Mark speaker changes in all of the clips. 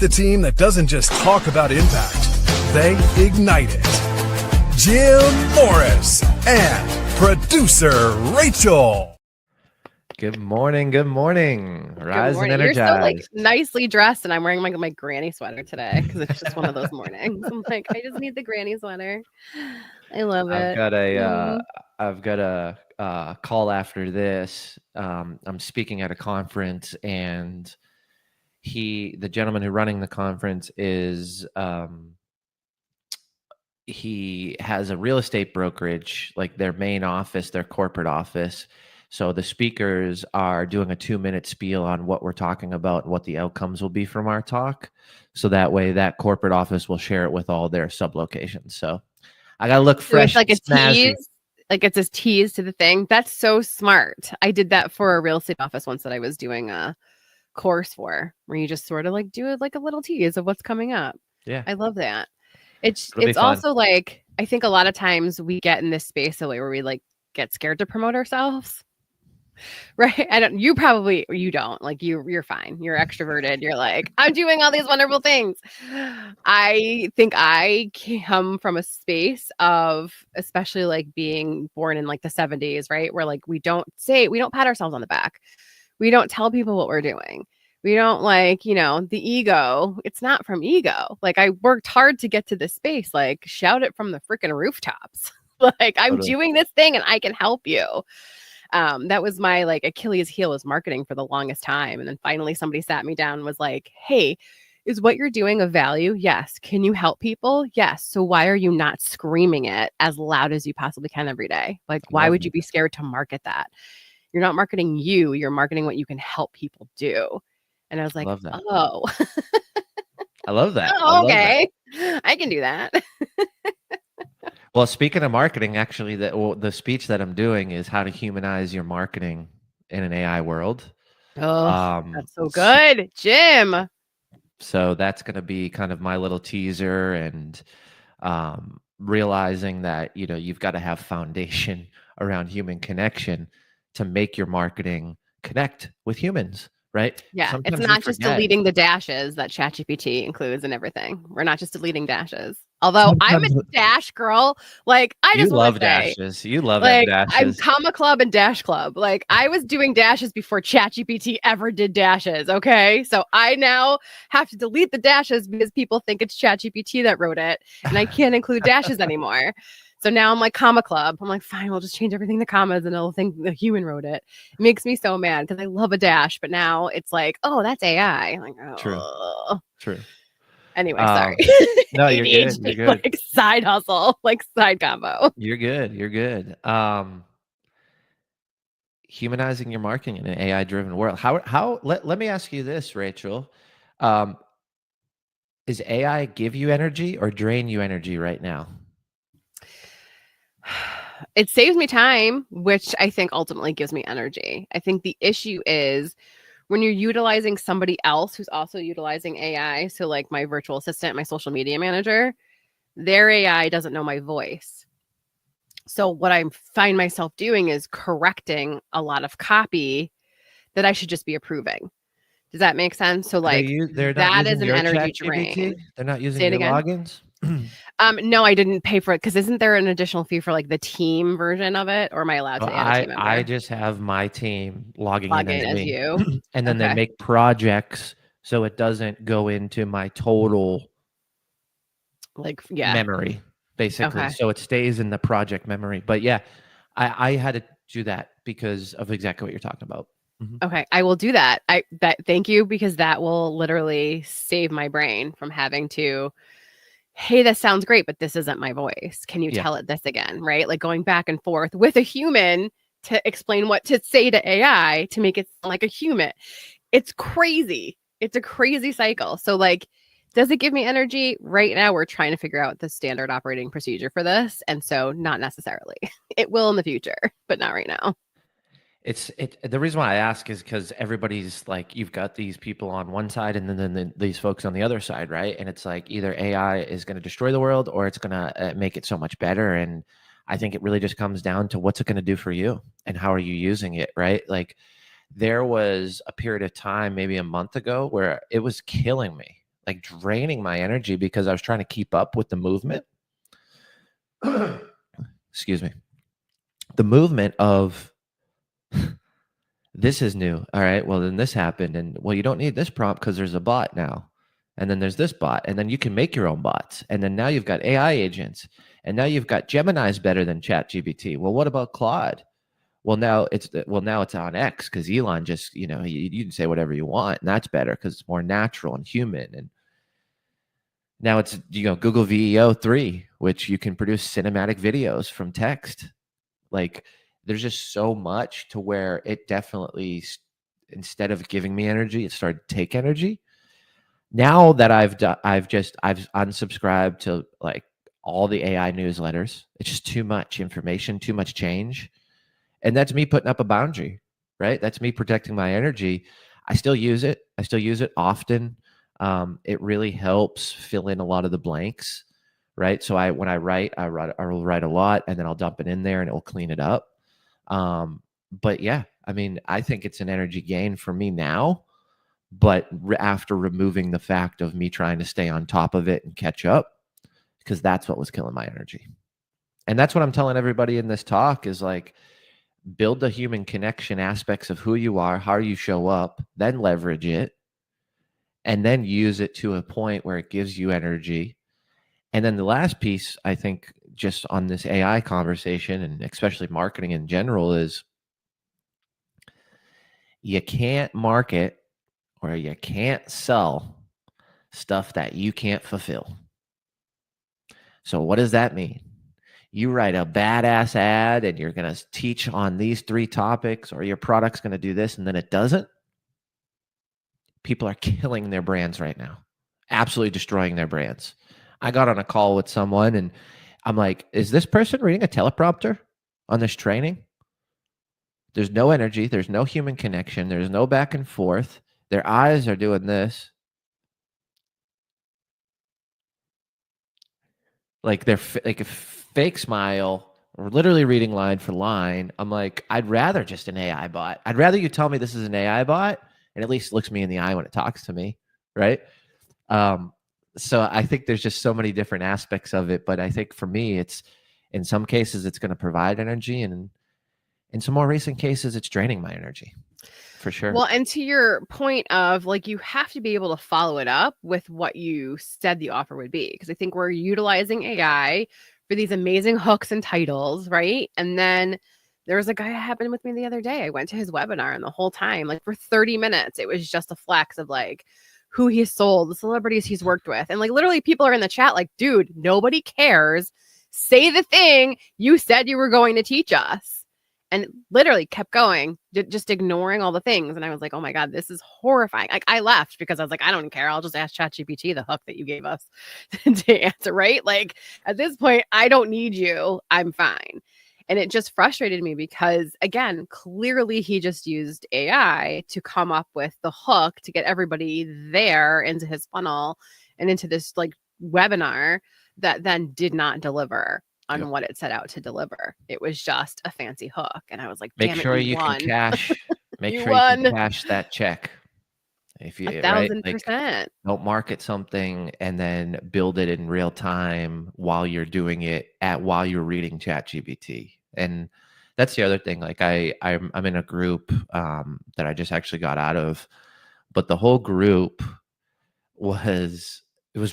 Speaker 1: the team that doesn't just talk about impact, they ignite it. Jim Morris and producer Rachel.
Speaker 2: Good morning. Good morning. Rise and Energize.
Speaker 3: You're so like nicely dressed, and I'm wearing my granny sweater today because it's just one of those mornings. I'm like, I just need the granny sweater. I love it.
Speaker 2: I've got a call after this. I'm speaking at a conference, and the gentleman who's running the conference is he has a real estate brokerage, like their main office, their corporate office. So the speakers are doing a 2-minute spiel on what we're talking about, what the outcomes will be from our talk. So that way that corporate office will share it with all their sub-locations. So I got to look fresh.
Speaker 3: So it's like a tease, like it's a tease to the thing. That's so smart. I did that for a real estate office once that I was doing a course for, where you just sort of like do it like a little tease of what's coming up.
Speaker 2: Yeah.
Speaker 3: I love that. It's also like, I think a lot of times we get in this space where we like get scared to promote ourselves. Right. You don't like you're fine. You're extroverted. You're like, I'm doing all these wonderful things. I think I come from a space of, especially like being born in like the 70s, right? Where like we don't pat ourselves on the back. We don't tell people what we're doing. We don't the ego. It's not from ego. Like I worked hard to get to this space, like shout it from the freaking rooftops. Like I'm doing this thing and I can help you. That was my like Achilles heel was marketing for the longest time. And then finally somebody sat me down and was like, hey, is what you're doing of value? Yes. Can you help people? Yes. So why are you not screaming it as loud as you possibly can every day? Like, why would you be scared to market that? You're not marketing you're marketing what you can help people do. And I was like, oh,
Speaker 2: I love that.
Speaker 3: Oh, okay. I can do that.
Speaker 2: Well, speaking of marketing, actually, the speech that I'm doing is how to humanize your marketing in an AI world.
Speaker 3: Oh, that's so good, Jim.
Speaker 2: So that's going to be kind of my little teaser, and realizing that you've got to have foundation around human connection to make your marketing connect with humans. Right?
Speaker 3: Yeah. Sometimes it's not just deleting the dashes that ChatGPT includes and everything. We're not just deleting dashes. Although I'm a dash girl. Like I just
Speaker 2: love dashes. You love
Speaker 3: like,
Speaker 2: dashes.
Speaker 3: I'm comma club and dash club. Like I was doing dashes before ChatGPT ever did dashes. Okay. So I now have to delete the dashes because people think it's ChatGPT that wrote it. And I can't include dashes anymore. So now I'm like comma club. I'm like, fine, we'll just change everything to commas and it'll think the human wrote it. It makes me so mad because I love a dash, but now it's like, oh, that's AI. I'm like, oh.
Speaker 2: True.
Speaker 3: Anyway, sorry.
Speaker 2: No, you're good. You're good.
Speaker 3: Like side hustle, like side combo.
Speaker 2: You're good. Humanizing your marketing in an AI-driven world. Let me ask you this, Rachel. Is AI give you energy or drain you energy right now?
Speaker 3: It saves me time, which I think ultimately gives me energy. I think the issue is when you're utilizing somebody else who's also utilizing AI. So like my virtual assistant, my social media manager, their AI doesn't know my voice. So what I find myself doing is correcting a lot of copy that I should just be approving. Does that make sense? So like that is an energy drain.
Speaker 2: They're not using your logins?
Speaker 3: No, I didn't pay for it because isn't there an additional fee for like the team version of it, or am I allowed to add a team member?
Speaker 2: I just have my team logging in as me.
Speaker 3: You,
Speaker 2: and then they make projects so it doesn't go into my total memory, basically. Okay. So it stays in the project memory. But yeah, I had to do that because of exactly what you're talking about. Mm-hmm.
Speaker 3: Okay, I will do that. Thank you, because that will literally save my brain from having to. Hey, this sounds great, but this isn't my voice. Can you tell it this again? Right? Like going back and forth with a human to explain what to say to AI to make it sound like a human. It's crazy. It's a crazy cycle. So like, does it give me energy? Right now, we're trying to figure out the standard operating procedure for this. And so not necessarily. It will in the future, but not right now.
Speaker 2: The reason why I ask is because everybody's like, you've got these people on one side and then these folks on the other side, right? And it's like either AI is going to destroy the world or it's going to make it so much better. And I think it really just comes down to what's it going to do for you and how are you using it, right? Like there was a period of time, maybe a month ago, where it was killing me. like draining my energy because I was trying to keep up with the movement. Excuse me. The movement of this is new. All right. Well, then this happened. And well, you don't need this prompt because there's a bot now. And then there's this bot. And then you can make your own bots. And then now you've got AI agents. And now you've got Gemini's better than ChatGPT. Well, what about Claude? Well, now it's on X because Elon just, you can say whatever you want. And that's better because it's more natural and human. And now it's, Google VEO 3, which you can produce cinematic videos from text. Like, there's just so much to where it definitely, instead of giving me energy, it started to take energy. Now that I've unsubscribed to like all the AI newsletters. It's just too much information, too much change. And that's me putting up a boundary, right? That's me protecting my energy. I still use it. I still use it often. It really helps fill in a lot of the blanks, right? So when I will write a lot, and then I'll dump it in there and it will clean it up. But yeah, I mean, I think it's an energy gain for me now, but after removing the fact of me trying to stay on top of it and catch up, because that's what was killing my energy. And that's what I'm telling everybody in this talk is like, build the human connection aspects of who you are, how you show up, then leverage it, and then use it to a point where it gives you energy. And then the last piece, I think, just on this AI conversation, and especially marketing in general, is you can't market or you can't sell stuff that you can't fulfill. So what does that mean? You write a badass ad and you're going to teach on these 3 topics, or your product's going to do this, and then it doesn't. People are killing their brands right now, absolutely destroying their brands. I got on a call with someone and I'm like, is this person reading a teleprompter on this training? There's no energy. There's no human connection. There's no back and forth. Their eyes are doing this. Like they're like a fake smile, or literally reading line for line. I'm like, I'd rather just an AI bot. I'd rather you tell me this is an AI bot and at least looks me in the eye when it talks to me, right? So I think there's just so many different aspects of it. But I think for me, it's in some cases it's going to provide energy, and in some more recent cases, it's draining my energy. For sure.
Speaker 3: Well, and to your point of like, you have to be able to follow it up with what you said the offer would be. Because I think we're utilizing AI for these amazing hooks and titles, right? And then there was a guy that happened with me the other day. I went to his webinar, and the whole time, like for 30 minutes, it was just a flex of like who he's sold, the celebrities he's worked with. And like literally people are in the chat like, dude, nobody cares. Say the thing you said you were going to teach us. And literally kept going, just ignoring all the things. And I was like, oh my God, this is horrifying. Like I left because I was like, I don't care. I'll just ask ChatGPT the hook that you gave us to answer, right? Like at this point, I don't need you. I'm fine. And it just frustrated me because, again, clearly he just used AI to come up with the hook to get everybody there into his funnel and into this like webinar that then did not deliver on what it set out to deliver. It was just a fancy hook. And I was like,
Speaker 2: make sure you can cash, make sure you can cash that check. If you
Speaker 3: 1,000%.
Speaker 2: Like, don't market something and then build it in real time while you're doing it while you're reading ChatGPT. And that's the other thing. Like I'm in a group that I just actually got out of, but the whole group was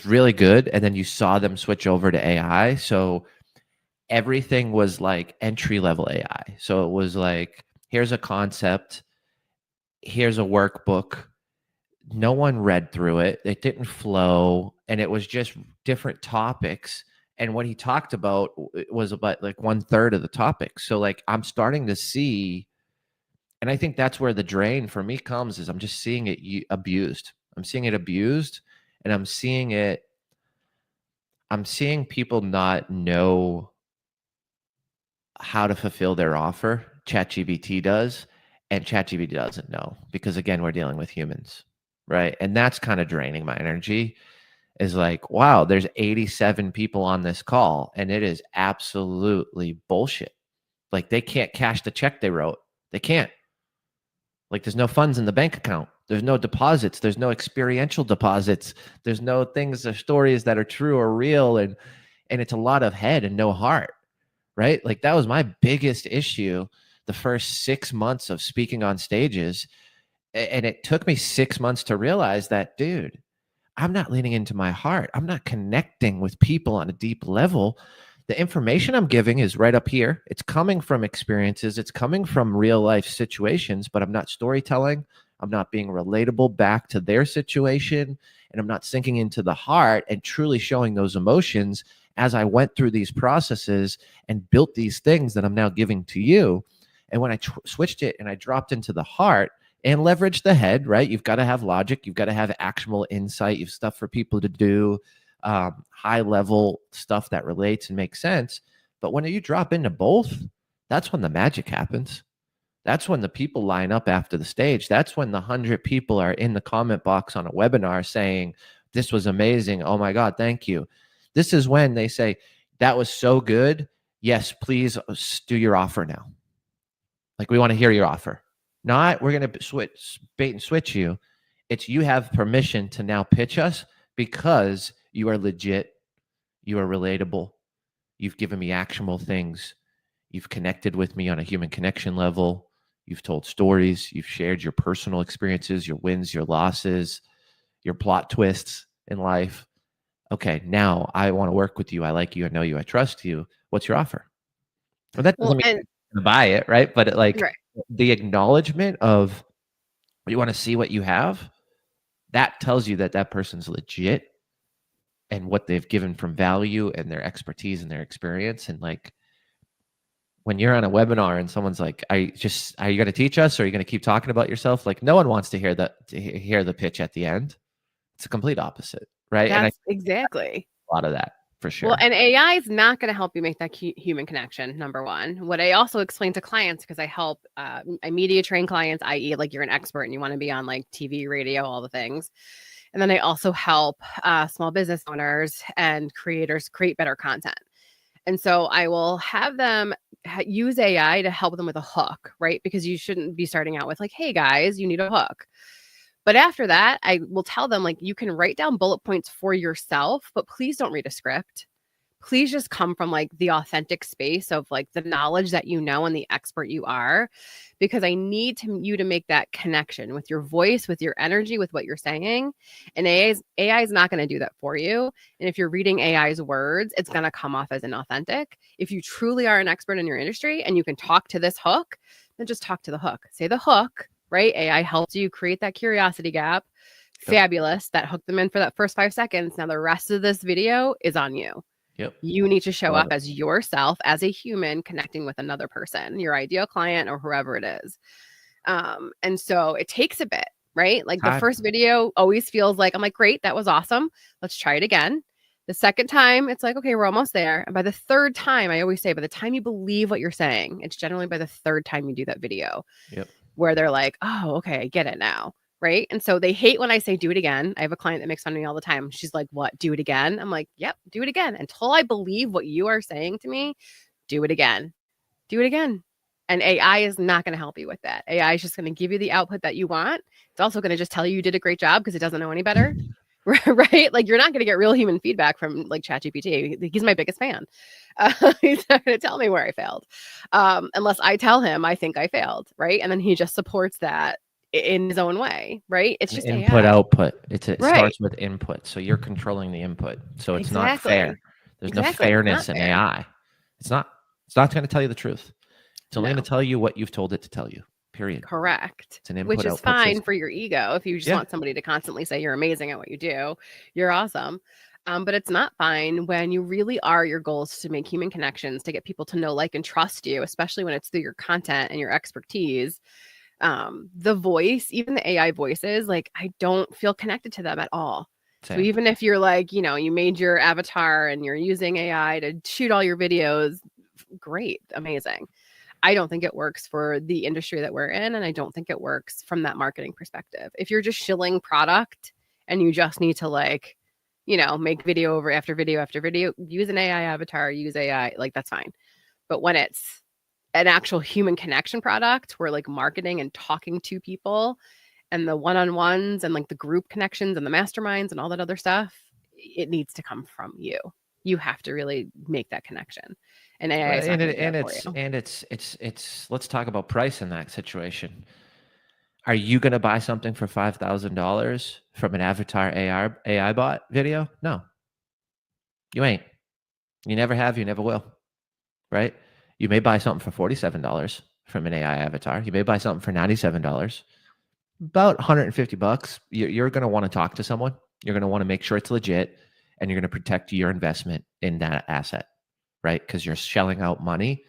Speaker 2: really good. And then you saw them switch over to AI. So everything was like entry-level AI. So it was like, here's a concept, here's a workbook. No one read through it. It didn't flow. And it was just different topics. And what he talked about was about like 1/3 of the topics. So like I'm starting to see, and I think that's where the drain for me comes, is I'm just seeing it abused. I'm seeing it abused, and I'm seeing people not know how to fulfill their offer. ChatGPT does, and ChatGPT doesn't know, because again, we're dealing with humans, right? And that's kind of draining my energy. Is like, wow, there's 87 people on this call, and it is absolutely bullshit. Like they can't cash the check they wrote. They can't. Like there's no funds in the bank account. There's no deposits. There's no experiential deposits. There's no things or stories that are true or real. And it's a lot of head and no heart, right? Like that was my biggest issue the first 6 months of speaking on stages. And it took me 6 months to realize that, dude, I'm not leaning into my heart. I'm not connecting with people on a deep level. The information I'm giving is right up here. It's coming from experiences. It's coming from real life situations, but I'm not storytelling. I'm not being relatable back to their situation. And I'm not sinking into the heart and truly showing those emotions as I went through these processes and built these things that I'm now giving to you. And when I switched it and I dropped into the heart and leveraged the head, right? You've got to have logic. You've got to have actionable insight. You've stuff for people to do, high level stuff that relates and makes sense. But when you drop into both, that's when the magic happens. That's when the people line up after the stage. That's when the 100 people are in the comment box on a webinar saying, this was amazing. Oh my God, thank you. This is when they say, that was so good. Yes, please do your offer now. Like, we want to hear your offer. Not, we're going to bait and switch you. It's, you have permission to now pitch us because you are legit. You are relatable. You've given me actionable things. You've connected with me on a human connection level. You've told stories. You've shared your personal experiences, your wins, your losses, your plot twists in life. Okay, now I want to work with you. I like you. I know you. I trust you. What's your offer? Well, that doesn't mean to buy it, right? But the acknowledgement of you want to see what you have, that tells you that that person's legit and what they've given from value and their expertise and their experience. And like, when you're on a webinar and someone's like, are you going to teach us, or are you going to keep talking about yourself? Like, no one wants to hear the pitch at the end. It's a complete opposite, right?
Speaker 3: That's exactly
Speaker 2: a lot of that for sure.
Speaker 3: Well, and AI is not going to help you make that human connection. Number one, what I also explain to clients, because I help, I media train clients, i.e. like you're an expert and you want to be on like TV, radio, all the things. And then I also help small business owners and creators create better content. And so I will have them use AI to help them with a hook, right? Because you shouldn't be starting out with like, hey guys, you need a hook. But after that, I will tell them, like, you can write down bullet points for yourself, but please don't read a script. Please just come from like the authentic space of like the knowledge that you know and the expert you are, because I need you to make that connection with your voice, with your energy, with what you're saying. And AI is not going to do that for you. And if you're reading AI's words, it's going to come off as inauthentic. If you truly are an expert in your industry and you can talk to this hook, then just talk to the hook. Say the hook, right? AI helps you create that curiosity gap. Yep. Fabulous. That hooked them in for that first 5 seconds. Now the rest of this video is on you.
Speaker 2: Yep.
Speaker 3: You need to show up as yourself, as a human connecting with another person, your ideal client or whoever it is. And so it takes a bit, right? Like the first video always feels like, I'm like, great, that was awesome. Let's try it again. The second time, it's like, okay, we're almost there. And by the third time, I always say, by the time you believe what you're saying, it's generally by the third time you do that video, where they're like, oh, okay, I get it now. Right. And so they hate when I say, do it again. I have a client that makes fun of me all the time. She's like, what? Do it again? I'm like, yep, do it again. Until I believe what you are saying to me, do it again. Do it again. And AI is not going to help you with that. AI is just going to give you the output that you want. It's also going to just tell you did a great job because it doesn't know any better. Right? Like, you're not going to get real human feedback from like ChatGPT. He's my biggest fan. He's not going to tell me where I failed. Unless I tell him I think I failed. Right. And then he just supports that in his own way, right? It's just
Speaker 2: input, AI. Output. It starts with input. So you're controlling the input. So it's not fair. There's no fairness in AI. It's not going to tell you the truth. It's only going to tell you what you've told it to tell you. Period.
Speaker 3: Correct.
Speaker 2: It's an input,
Speaker 3: which is fine system for your ego. If you just want somebody to constantly say you're amazing at what you do, you're awesome. But it's not fine when you really are, your goals to make human connections, to get people to know, like, and trust you, especially when it's through your content and your expertise. The voice, even the AI voices, like, I don't feel connected to them at all. Same. So even if you're like, you know, you made your avatar and you're using AI to shoot all your videos, great, amazing. I don't think it works for the industry that we're in. And I don't think it works from that marketing perspective. If you're just shilling product and you just need to, like, you know, make video over after video after video, use an AI avatar, use AI, like, that's fine. But when it's an actual human connection product, where like marketing and talking to people and the one-on-ones and like the group connections and the masterminds and all that other stuff, it needs to come from you. You have to really make that connection. And AI is not going to do that for you.
Speaker 2: And it's let's talk about price in that situation. Are you going to buy something for $5,000 from an avatar AI bot video? No, you ain't. You never have. You never will. Right? You may buy something for $47 from an AI avatar. You may buy something for $97. About $150. You're going to want to talk to someone. You're going to want to make sure it's legit, and you're going to protect your investment in that asset, right? Because you're shelling out money,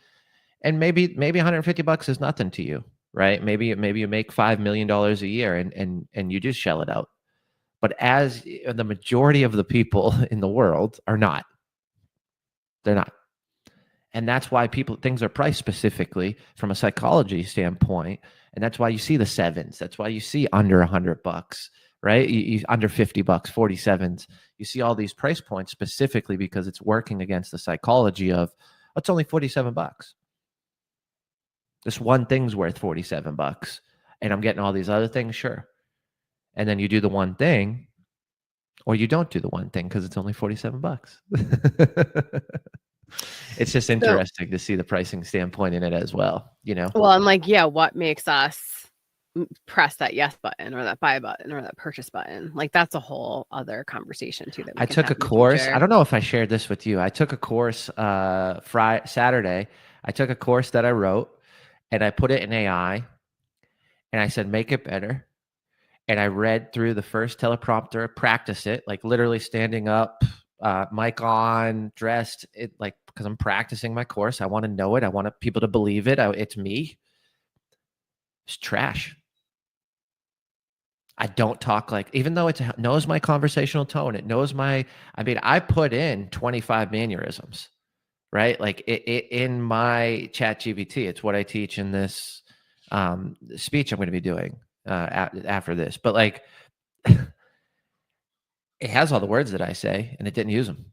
Speaker 2: and maybe $150 is nothing to you, right? Maybe you make $5 million a year, and you just shell it out. But as the majority of the people in the world are not, they're not. And that's why things are priced specifically from a psychology standpoint. And that's why you see the 7s. That's why you see under $100, right? You under $50, 47s. You see all these price points specifically because it's working against the psychology of, it's only $47. This one thing's worth $47, and I'm getting all these other things, sure. And then you do the one thing, or you don't do the one thing because it's only $47. It's just interesting to see the pricing standpoint in it as well, you know?
Speaker 3: Well, I'm like, yeah, what makes us press that yes button or that buy button or that purchase button? Like, that's a whole other conversation too. That
Speaker 2: I took a course. I don't know if I shared this with you. I took a course Saturday. I took a course that I wrote, and I put it in AI, and I said, make it better. And I read through the first teleprompter, practice it, like literally standing up, mic on, dressed, it like, because I'm practicing my course. I want to know it. I want people to believe it. It's me. It's trash. I don't talk like, even though it knows my conversational tone, it knows I put in 25 mannerisms, right? Like in my ChatGPT, it's what I teach in this speech I'm going to be doing after this. But like, it has all the words that I say, and it didn't use them.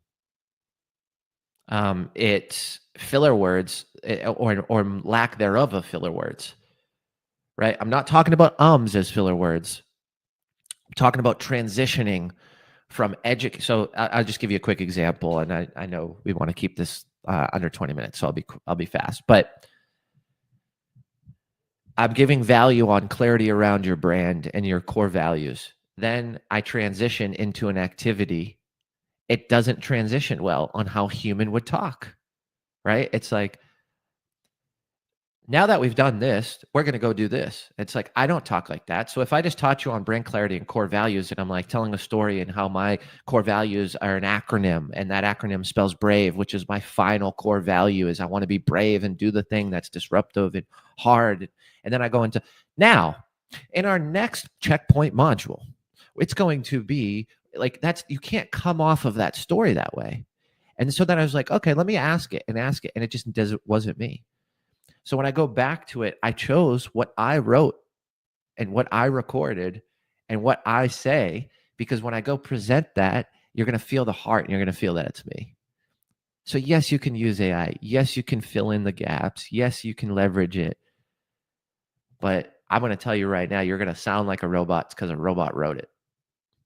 Speaker 2: It's filler words or lack thereof of filler words, right? I'm not talking about ums as filler words. I'm talking about transitioning from So I'll just give you a quick example, and I know we want to keep this under 20 minutes, so I'll be fast. But I'm giving value on clarity around your brand and your core values. Then I transition into an activity. It doesn't transition well on how human would talk, right? It's like, now that we've done this, we're going to go do this. It's like, I don't talk like that. So if I just taught you on brand clarity and core values, and I'm like telling a story and how my core values are an acronym, and that acronym spells brave, which is my final core value, is I want to be brave and do the thing that's disruptive and hard. And then I go into, now in our next checkpoint module, it's going to be like, you can't come off of that story that way. And so then I was like, okay, let me ask it. And it just wasn't me. So when I go back to it, I chose what I wrote and what I recorded and what I say, because when I go present that, you're going to feel the heart, and you're going to feel that it's me. So yes, you can use AI. Yes, you can fill in the gaps. Yes, you can leverage it. But I'm going to tell you right now, you're going to sound like a robot because a robot wrote it.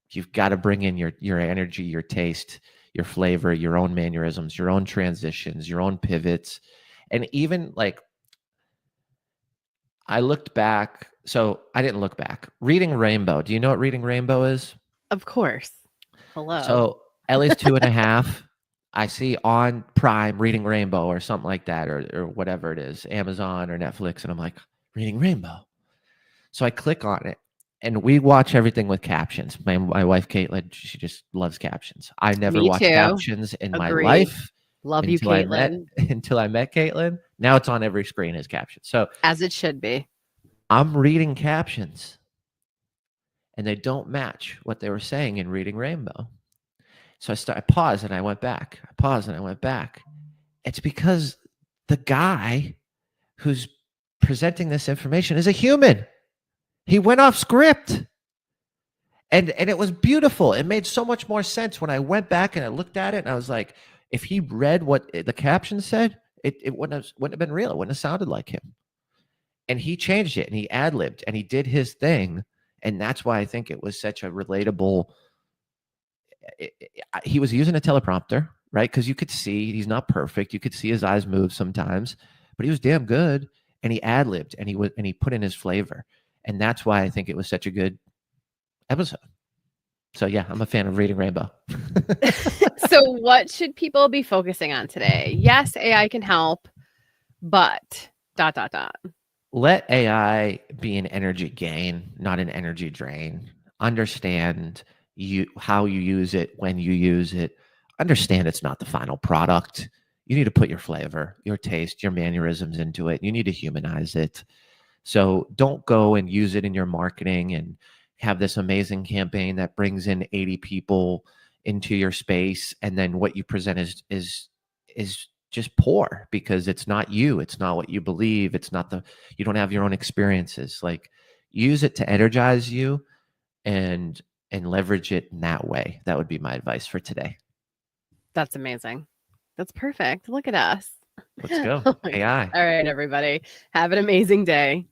Speaker 2: You've got to bring in your energy, your taste, your flavor, your own mannerisms, your own transitions, your own pivots. And even like, I looked back. So I didn't look back. Reading Rainbow. Do you know what Reading Rainbow is?
Speaker 3: Of course. Hello.
Speaker 2: So Ellie's 2.5. I see on Prime Reading Rainbow or something like that, or whatever it is, Amazon or Netflix. And I'm like, Reading Rainbow. So I click on it, and we watch everything with captions. My wife, Caitlin, she just loves captions. I never watched captions in my life.
Speaker 3: Love you, Caitlin.
Speaker 2: Until I met Caitlin. Now it's on every screen as captions. So
Speaker 3: as it should be. I'm
Speaker 2: reading captions, and they don't match what they were saying in Reading Rainbow. So I paused and I went back. I paused and I went back. It's because the guy who's presenting this information is a human. He went off script. And it was beautiful. It made so much more sense when I went back and I looked at it, and I was like, if he read what the caption said, it wouldn't have been real. It wouldn't have sounded like him. And he changed it, and he ad-libbed, and he did his thing, And that's why I think it was such a relatable. He was using a teleprompter, right? Because you could see he's not perfect. You could see his eyes move sometimes, but he was damn good. And he ad-libbed and he put in his flavor. And that's why I think it was such a good episode. So yeah, I'm a fan of Reading Rainbow.
Speaker 3: So what should people be focusing on today? Yes, AI can help, but ...
Speaker 2: Let AI be an energy gain, not an energy drain. Understand how you use it, when you use it. Understand it's not the final product. You need to put your flavor, your taste, your mannerisms into it. You need to humanize it. So don't go and use it in your marketing and have this amazing campaign that brings in 80 people into your space, and then what you present is just poor because it's not you. It's not what you believe. It's not you don't have your own experiences. Like, use it to energize you and leverage it in that way. That would be my advice for today.
Speaker 3: That's amazing. That's perfect. Look at us.
Speaker 2: Let's go.
Speaker 3: Oh
Speaker 2: AI.
Speaker 3: All right, everybody. Have an amazing day.